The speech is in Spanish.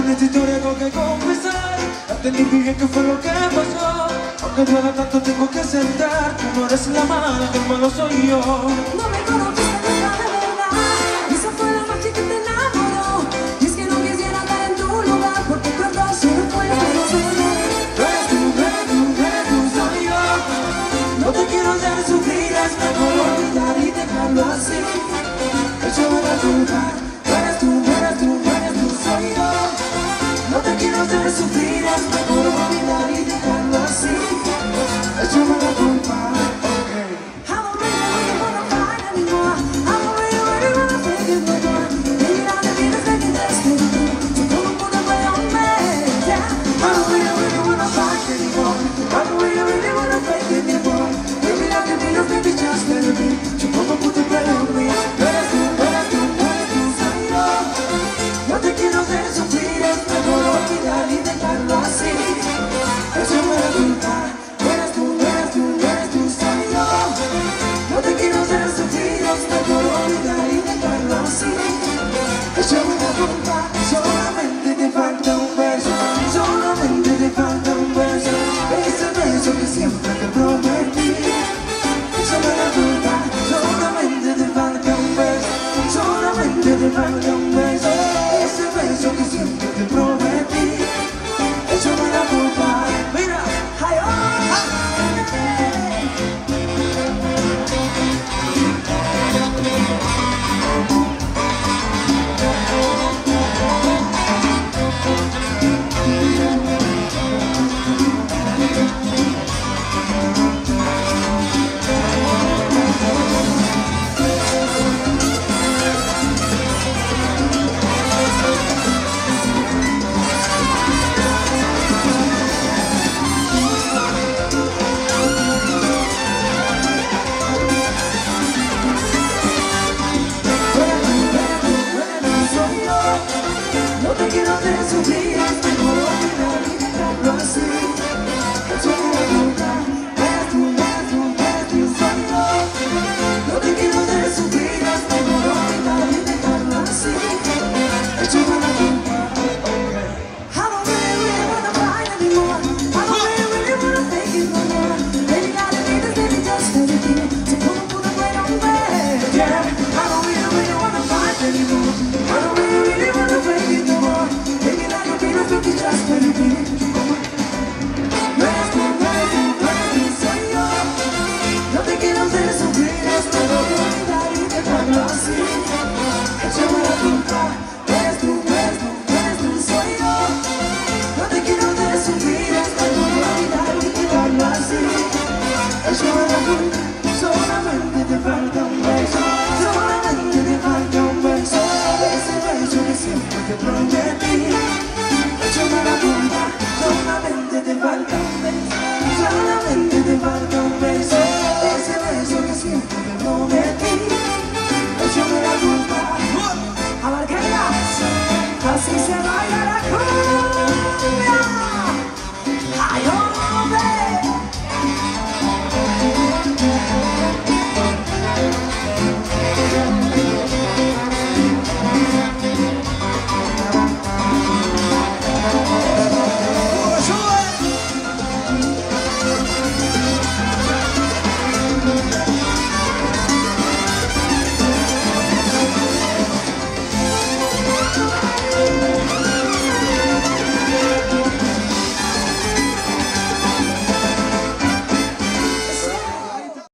necesito algo que confesar. Ya entendí bien qué fue lo que pasó. Aunque duela tanto tengo que aceptar. Tú no eres la mala, que el malo soy yo. No me conociste nunca de verdad. Y esa fue la noche que te enamoró. Y es que no quisiera estar en tu lugar, porque tu error solo fue pero solo. Tú, soy yo. No te quiero hacer sufrir, es mejor olvidar y dejarlo así. Échame la culpa. Tú, soy yo. No te quiero hacer sufrir, es mejor olvidar y dejarlo así. Échame la culpa. I don't really wanna fight anymore. I don't really wanna take it no more. Maybe now the beat is making this thing. So come and put it way on me, yeah. I don't really wanna fight anymore. I don't really wanna fake it anymore. Maybe now the beat is maybe just a little bit. So come and put it way on me. Tú, soy yo. No te quiero hacer sufrir, es mejor olvidar y dejarlo así. Échame la culpa. Tú, soy yo. No te quiero hacer sufrir, es mejor olvidar y dejarlo así. Échame la culpa. Solamente te falta un beso. Solamente te falta un beso. Ese beso que siempre te prometí. Échame la culpa. Solamente te falta un beso. Solamente te falta un beso.